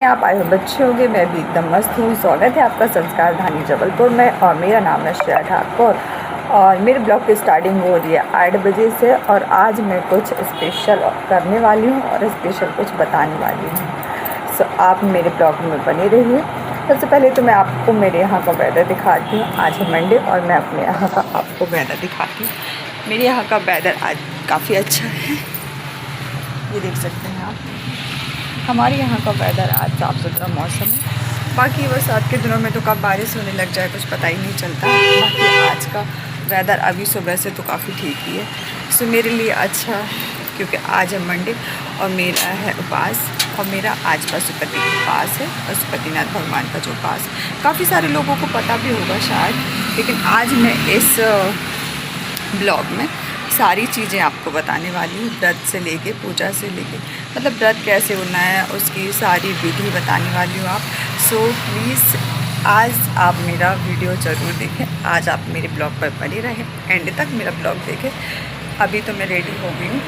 आप आए हो बच्चे होंगे। मैं भी एकदम मस्त हूँ। स्वागत है आपका संस्कार धानी जबलपुर में और मेरा नाम है श्रेया ठाकुर और मेरे ब्लॉग की स्टार्टिंग हो रही है 8 बजे से। और आज मैं कुछ स्पेशल करने वाली हूँ और स्पेशल कुछ बताने वाली हूँ। सो आप मेरे ब्लॉग में बने रहिए। सबसे पहले तो मैं आपको मेरे यहाँ का वेदर दिखाती हूँ। आज है मंडे और मैं अपने यहाँ का आपको वेदर दिखाती हूँ। मेरे यहाँ का वेदर आज काफ़ी अच्छा है, ये देख सकते हैं आप। हमारे यहाँ का वेदर आज साफ़ सुथरा मौसम है। बाकी बरसात के दिनों में तो कब बारिश होने लग जाए कुछ पता ही नहीं चलता। बाकी आज का वेदर अभी सुबह से तो काफ़ी ठीक ही है। सो मेरे लिए अच्छा है क्योंकि आज है मंडे और मेरा है उपास। और मेरा आज पशुपति उपास है, पशुपतिनाथ भगवान का जो उपास है। काफ़ी सारे लोगों को पता भी होगा शायद, लेकिन आज मैं इस ब्लॉग में सारी चीज़ें आपको बताने वाली हूँ। व्रत से लेके पूजा से लेके मतलब व्रत कैसे होना है उसकी सारी विधि बताने वाली हूँ आप। सो प्लीज़ आज आप मेरा वीडियो ज़रूर देखें। आज आप मेरे ब्लॉग पर बने रहें, एंड तक मेरा ब्लॉग देखें। अभी तो मैं रेडी हो गई हूँ,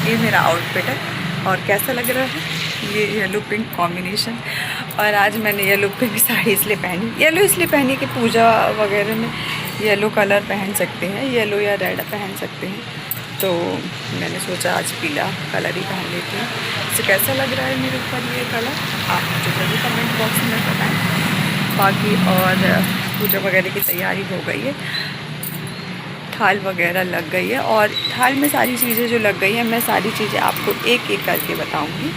ये मेरा आउटफिट है और कैसा लग रहा है ये येलो पिंक कॉम्बिनेशन। और आज मैंने येलो पिंक साड़ी इसलिए पहनी, येलो इसलिए पहनी कि पूजा वगैरह में येलो कलर पहन सकते हैं, येलो या रेड पहन सकते हैं। तो मैंने सोचा आज पीला कलर ही पहन लेती हूँ। इससे कैसा लग रहा है मेरे ऊपर ये कलर आप मुझे ज़रूर कमेंट बॉक्स में बताएं। बाकी और पूजा वगैरह की तैयारी हो गई है, थाल वगैरह लग गई है और थाल में सारी चीज़ें जो लग गई हैं मैं सारी चीज़ें आपको एक एक करके बताऊंगी।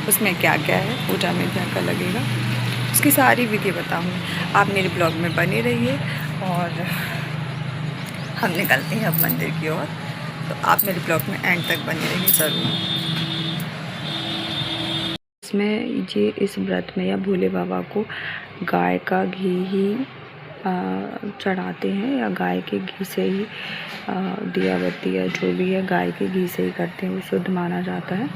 उसमें क्या क्या है, पूजा में क्या क्या लगेगा, उसकी सारी विधि बताऊंगी। आप मेरे ब्लॉग में बने रहिए और हम निकलते हैं अब मंदिर की ओर। तो आप मेरे ब्लॉग में एंड तक बने रहिए ज़रूर। इसमें ये इस व्रत में या भोले बाबा को गाय का घी ही चढ़ाते हैं या गाय के घी से ही दिया बत्ती या जो भी है गाय के घी से ही करते हैं, वो शुद्ध माना जाता है।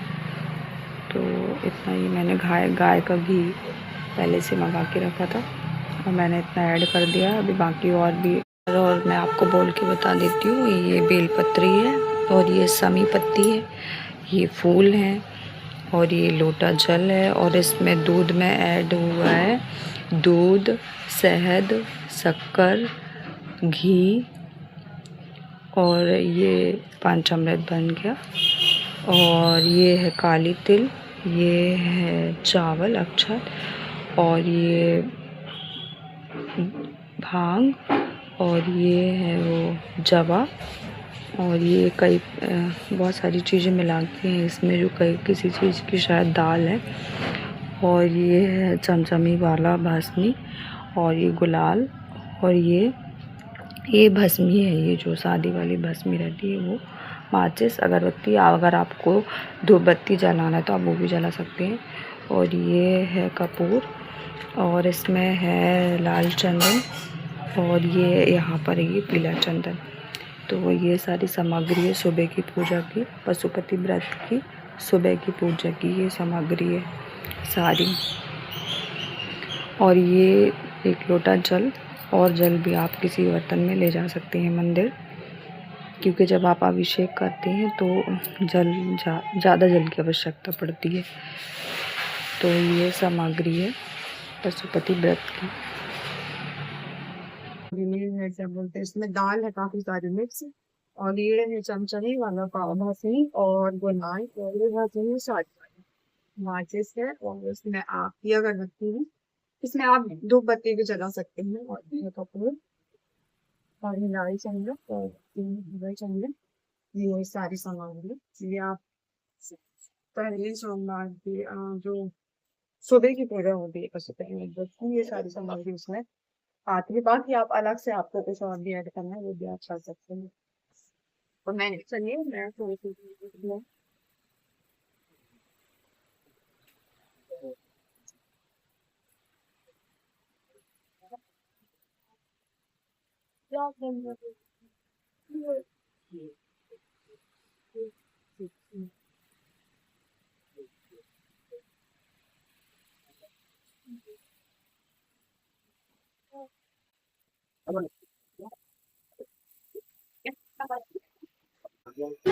तो इतना ही मैंने गाय का घी पहले से मंगा के रखा था और मैंने इतना ऐड कर दिया। अभी बाकी और भी और मैं आपको बोल के बता देती हूँ। ये बेलपत्री है और ये समी पत्ती है, ये फूल हैं और ये लोटा जल है। और इसमें दूध में ऐड हुआ है दूध, शहद, शक्कर, घी और ये पंचामृत बन गया। और ये है काली तिल, ये है चावल अक्षत और ये भांग और ये है वो जवा। और ये कई बहुत सारी चीज़ें मिला के हैं इसमें, जो कई किसी चीज़ की शायद दाल है। और ये है चमचमी वाला भस्मी और ये गुलाल और ये भस्मी है, ये जो शादी वाली भस्मी रहती है वो। माचिस, अगरबत्ती, अगर आपको धूप बत्ती जलाना है तो आप वो भी जला सकते हैं। और ये है कपूर और इसमें है लाल चंदन और ये यहाँ पर ये पीला चंदन। तो ये सारी सामग्री है सुबह की पूजा की, पशुपति व्रत की सुबह की पूजा की ये सामग्री है सारी। और ये एक लोटा जल, और जल भी आप किसी बर्तन में ले जा सकते हैं मंदिर, क्योंकि जब आप अभिषेक करते हैं तो ज़्यादा जल की आवश्यकता पड़ती है। तो ये सामग्री है पशुपति व्रत की। है क्या बोलते हैं, इसमें दाल है काफी सारी मिक्स। और ये है चमचमी वाला पाव भाजी और गुलाल और ये भाजी शादी माचिस है। और इसमें आप ये अगरबत्ती है, इसमें आप धूप बत्ती भी जला सकते हैं। और ये कपूर और हिलाई चंदन और हिलाई चंदन, ये सारी सामग्री ये आप पहले सोमवार की जो सुबह की पूजा होती है पशुपति व्रत की, ये सारी सामग्री उसमें आती है। बाकी आप अलग से आपको कुछ और भी ऐड करना है वो भी आप कर सकते हैं। और मैंने चलिए मैं थोड़ी सी गाइस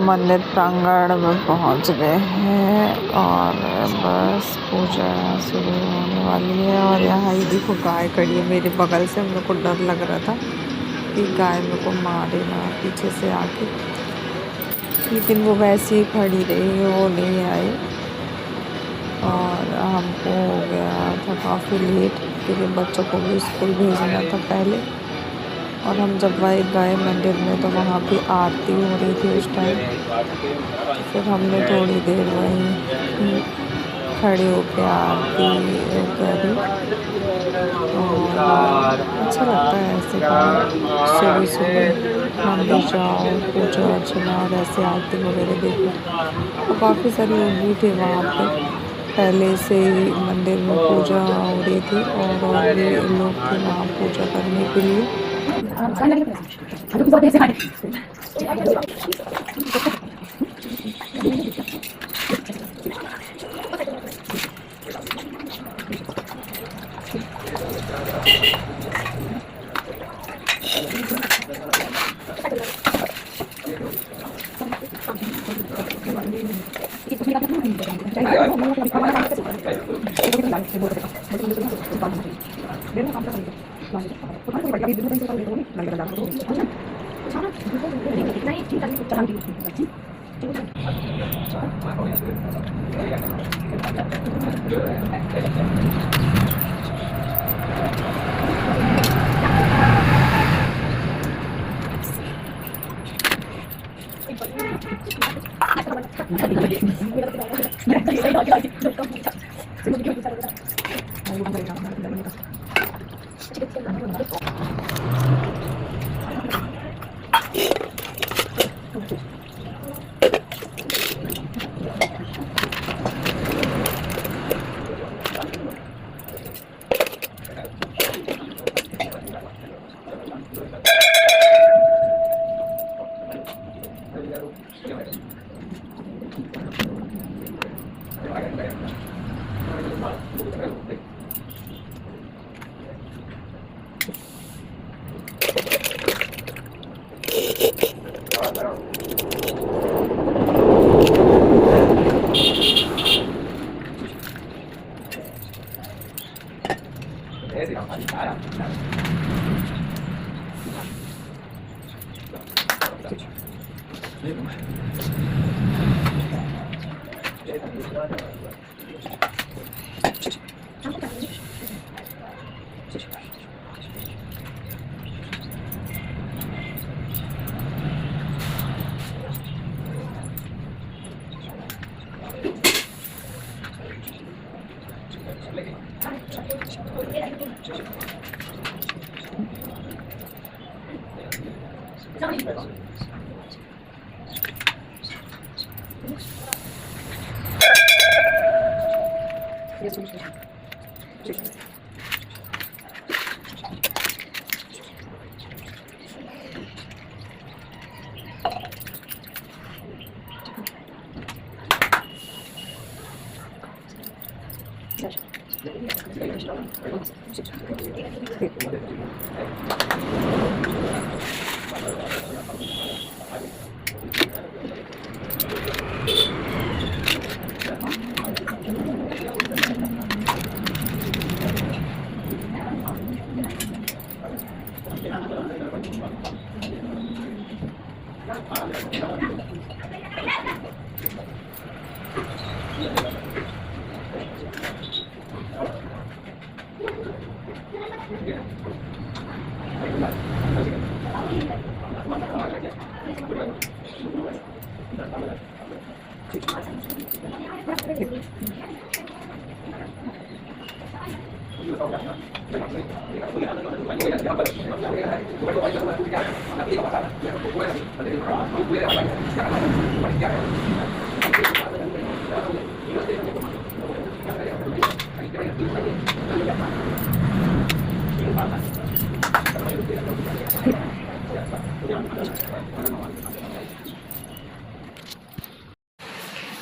मंदिर प्रांगण में पहुंच गए हैं और बस पूजा शुरू होने वाली है। और यहाँ ही देखो गाय खड़ी है मेरे बगल से। मेरे को डर लग रहा था कि गाय मेरे को मारे ना पीछे से आके, लेकिन वो वैसे ही खड़ी रही, वो नहीं आई। और हमको हो गया था काफ़ी लेट क्योंकि बच्चों को भी स्कूल भेजना था पहले। और हम जब वही गए मंदिर में तो वहाँ पे आरती हो रही थी उस टाइम। फिर हमने थोड़ी देर वहीं खड़े होकर आरती करी। और अच्छा लगता है ऐसे सुबह सुबह मंदिर जाओ, पूजा अर्चना और ऐसे आरती वगैरह देखो। और काफ़ी सारे लोग भी थे वहाँ पे, पहले से ही मंदिर में पूजा हो रही थी और भी लोग थे वहाँ पूजा करने के लिए।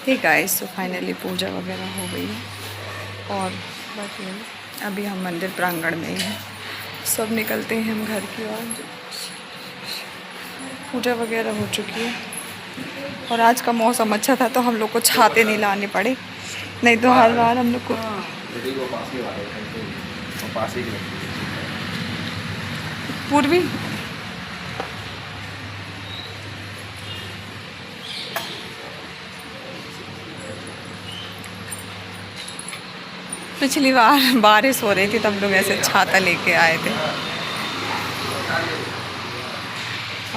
ठीक है, तो फाइनली पूजा वगैरह हो गई है और बाकी अभी हम मंदिर प्रांगण में ही हैं। सब निकलते हैं हम घर की ओर। पूजा वगैरह हो चुकी है और आज का मौसम अच्छा था तो हम लोग को छाते नहीं लाने पड़े, नहीं तो हर बार हम लोग को पूर्वी पिछली बार बारिश हो रही थी तब लोग ऐसे छाता लेके आए थे।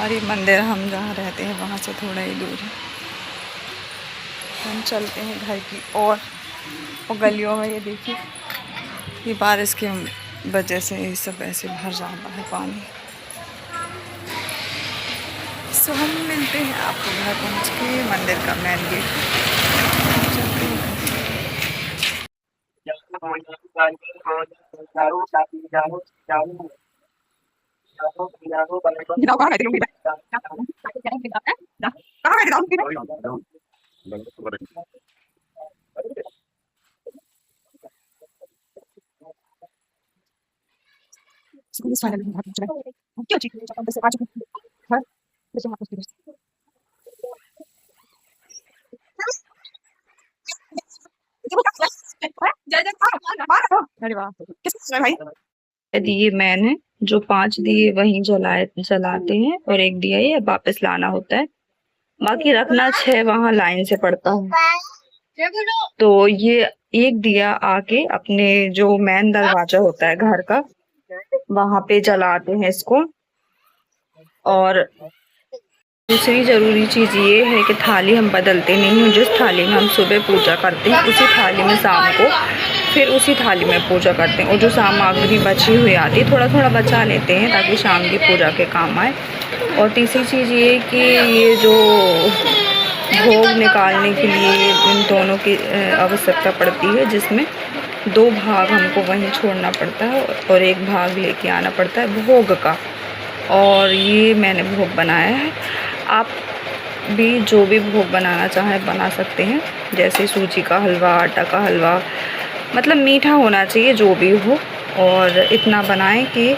और ये मंदिर हम जहाँ रहते हैं वहाँ से थोड़ा ही दूर है। हम चलते हैं घर की और गलियों में ये देखिए ये बारिश की वजह से ये सब ऐसे भर जाता है पानी। सो हम मिलते हैं आपको घर पहुँच के, मंदिर का मेन गेट चलते हैं। दिए मैन है जो 5 दिए वहीं जलाते हैं और एक दिया ये वापस लाना होता है, बाकी रखना 6 वहाँ लाइन से पड़ता है। तो ये एक दिया आके अपने जो मेन दरवाजा होता है घर का वहां पे जलाते हैं इसको। और दूसरी ज़रूरी चीज़ ये है कि थाली हम बदलते नहीं हैं, जिस थाली में हम सुबह पूजा करते हैं उसी थाली में शाम को फिर उसी थाली में पूजा करते हैं। और जो सामग्री बची हुई आती है थोड़ा थोड़ा बचा लेते हैं ताकि शाम की पूजा के काम आए। और तीसरी चीज़ ये कि ये जो भोग निकालने के लिए इन दोनों की आवश्यकता पड़ती है, जिसमें 2 भाग हमको वहीं छोड़ना पड़ता है और 1 भाग लेके आना पड़ता है भोग का। और ये मैंने भोग बनाया है, आप भी जो भी भोग बनाना चाहें बना सकते हैं, जैसे सूजी का हलवा, आटा का हलवा, मतलब मीठा होना चाहिए जो भी हो। और इतना बनाएं कि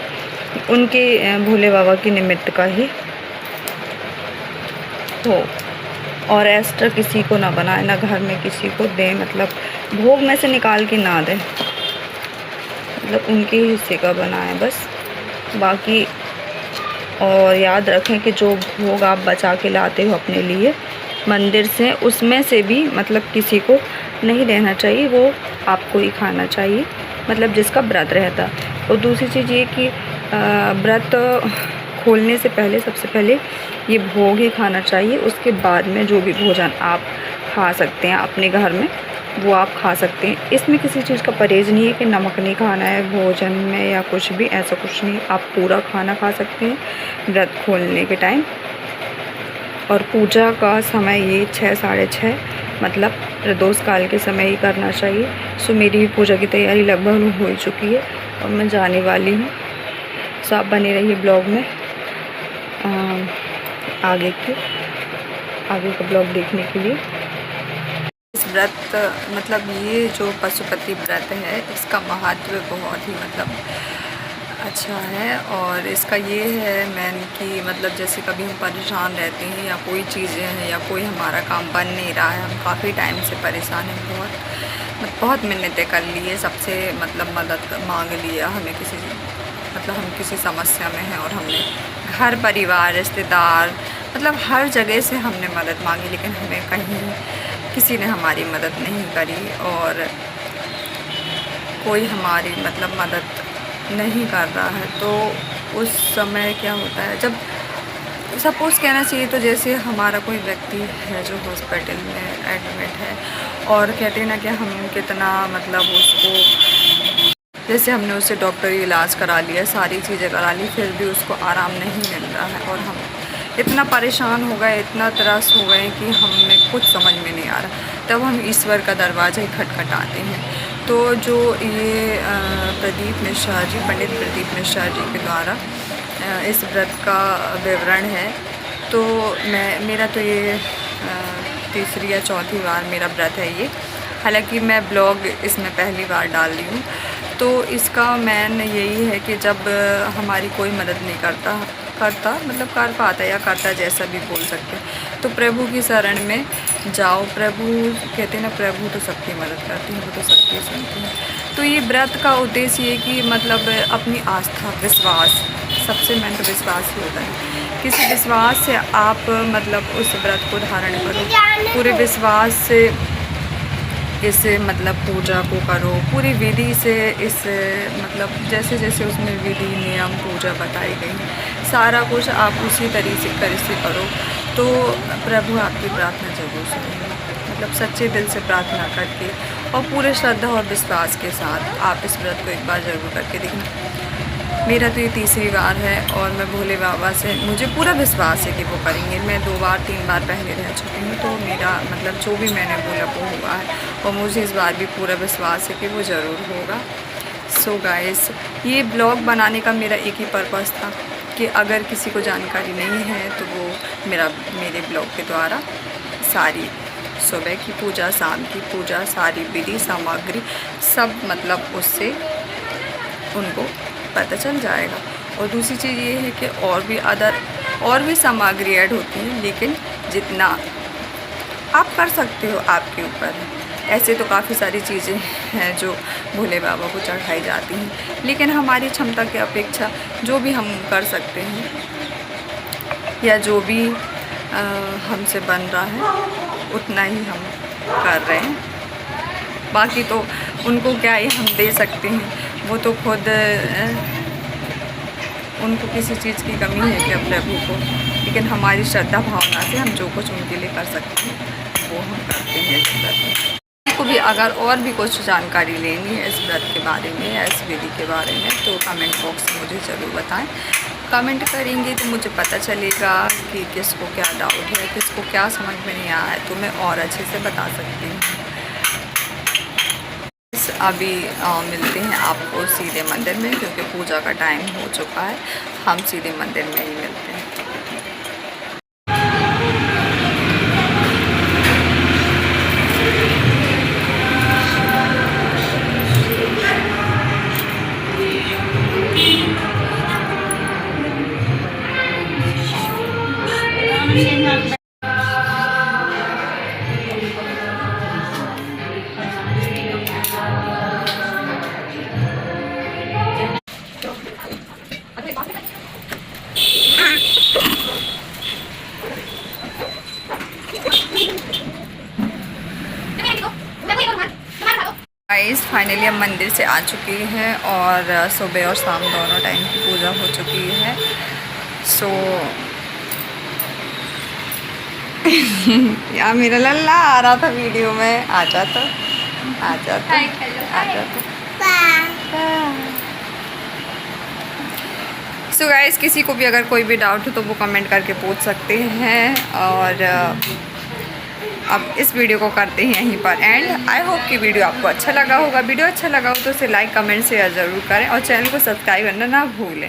उनके भोले बाबा के निमित्त का ही हो और एक्स्ट्रा किसी को ना बनाए, ना घर में किसी को दें, मतलब भोग में से निकाल के ना दें, मतलब उनके हिस्से का बनाएं बस। बाकी और याद रखें कि जो भोग आप बचा के लाते हो अपने लिए मंदिर से, उसमें से भी मतलब किसी को नहीं देना चाहिए, वो आपको ही खाना चाहिए, मतलब जिसका व्रत रहता। और दूसरी चीज़ ये कि व्रत खोलने से पहले सबसे पहले ये भोग ही खाना चाहिए, उसके बाद में जो भी भोजन आप खा सकते हैं अपने घर में वो आप खा सकते हैं। इसमें किसी चीज़ का परहेज़ नहीं है कि नमक नहीं खाना है भोजन में या कुछ भी, ऐसा कुछ नहीं, आप पूरा खाना खा सकते हैं व्रत खोलने के टाइम। और पूजा का समय ये 6 साढ़े 6 मतलब प्रदोष काल के समय ही करना चाहिए। सो मेरी भी पूजा की तैयारी लगभग हो चुकी है और मैं जाने वाली हूँ। सो आप बने रहिए ब्लॉग में आगे का ब्लॉग देखने के लिए। इस व्रत मतलब ये जो पशुपति व्रत है इसका महत्व बहुत ही मतलब अच्छा है। और इसका ये है मैन कि मतलब जैसे कभी हम परेशान रहते हैं या कोई चीज़ें हैं या कोई हमारा काम बन नहीं रहा है, हम काफ़ी टाइम से परेशान हैं, बहुत मिन्नतें कर ली है सबसे, मतलब मदद मांग लिया, हमें किसी मतलब हम किसी समस्या में हैं और हमने घर परिवार रिश्तेदार मतलब हर जगह से हमने मदद मांगी, लेकिन हमें कहीं किसी ने हमारी मदद नहीं करी और कोई हमारी मतलब मदद नहीं कर रहा है। तो उस समय क्या होता है, जब सपोज़ कहना चाहिए तो जैसे हमारा कोई व्यक्ति है जो हॉस्पिटल में एडमिट है और कहते हैं ना कि हम कितना मतलब उसको, जैसे हमने उससे डॉक्टरी इलाज करा लिया, सारी चीज़ें करा ली, फिर भी उसको आराम नहीं मिल रहा है और हम इतना परेशान हो गए, इतना त्रस्त हो गए कि हमें कुछ समझ में नहीं आ रहा। तब हम ईश्वर का दरवाज़ा ही खटखटाते हैं। तो जो ये प्रदीप मिश्रा जी, पंडित प्रदीप मिश्रा जी के द्वारा इस व्रत का विवरण है। तो मेरा तो ये तीसरी या चौथी बार मेरा व्रत है ये, हालांकि मैं ब्लॉग इसमें पहली बार डाल रही हूँ। तो इसका मेन यही है कि जब हमारी कोई मदद नहीं करता करता, मतलब कर पाता या करता, जैसा भी बोल सकते हैं। तो प्रभु की शरण में जाओ। प्रभु कहते हैं ना, प्रभु तो सबकी मदद करती है, वो तो सबकी सुनती है। तो ये व्रत का उद्देश्य ये कि मतलब अपनी आस्था, विश्वास, सबसे मेन तो विश्वास ही होता है। किसी विश्वास से आप मतलब उस व्रत को धारण करो, पूरे विश्वास से इस मतलब पूजा को करो, पूरी विधि से इस मतलब जैसे जैसे उसमें विधि नियम पूजा बताई गई, सारा कुछ आप उसी तरीके से करो, तो प्रभु आपकी प्रार्थना जरूर सुनेंगे। मतलब सच्चे दिल से प्रार्थना करके और पूरे श्रद्धा और विश्वास के साथ आप इस व्रत को एक बार ज़रूर करके देखना। मेरा तो ये तीसरी बार है और मैं भोले बाबा से मुझे पूरा विश्वास है कि वो करेंगे। मैं 2 बार 3 बार पहले रह चुकी हूँ, तो मेरा मतलब जो भी मैंने बोला वो हुआ है और मुझे इस बार भी पूरा विश्वास है कि वो ज़रूर होगा। सो गाइस, ये ब्लॉग बनाने का मेरा एक ही पर्पस था कि अगर किसी को जानकारी नहीं है तो वो मेरे ब्लॉग के द्वारा सारी सुबह की पूजा, शाम की पूजा, सारी विधि सामग्री सब मतलब उससे उनको पता चल जाएगा। और दूसरी चीज़ ये है कि और भी सामग्री ऐड होती है, लेकिन जितना आप कर सकते हो आपके ऊपर है। ऐसे तो काफ़ी सारी चीज़ें हैं जो भोले बाबा को चढ़ाई जाती हैं, लेकिन हमारी क्षमता की अपेक्षा जो भी हम कर सकते हैं या जो भी हमसे बन रहा है उतना ही हम कर रहे हैं। बाकी तो उनको क्या ही हम दे सकते हैं, वो तो खुद उनको किसी चीज़ की कमी है क्या प्रभु को, लेकिन हमारी श्रद्धा भावना से हम जो कुछ उनके लिए कर सकते हैं वो हम करते हैं इस व्रत में। को भी अगर और भी कुछ जानकारी लेनी है इस व्रत के बारे में या इस विधि के बारे में तो कमेंट बॉक्स में मुझे ज़रूर बताएं। कमेंट करेंगे तो मुझे पता चलेगा कि किसको क्या डाउट है, किसको क्या समझ में नहीं आया है, तो मैं और अच्छे से बता सकती हूँ। अभी मिलते हैं आपको सीधे मंदिर में, क्योंकि पूजा का टाइम हो चुका है। हम सीधे मंदिर में ही मिलते हैं। गाइस फाइनली हम मंदिर से आ चुके हैं और सुबह और शाम दोनों टाइम की पूजा हो चुकी है। सो यार मेरा लल्ला आ रहा था वीडियो में, आ जाता। सो गाइस, किसी को भी अगर कोई भी डाउट हो तो वो कमेंट करके पूछ सकते हैं। और अब इस वीडियो को करते हैं यहीं पर एंड। आई होप कि वीडियो आपको अच्छा लगा होगा। वीडियो अच्छा लगा हो तो उसे लाइक कमेंट शेयर ज़रूर करें और चैनल को सब्सक्राइब करना ना भूलें।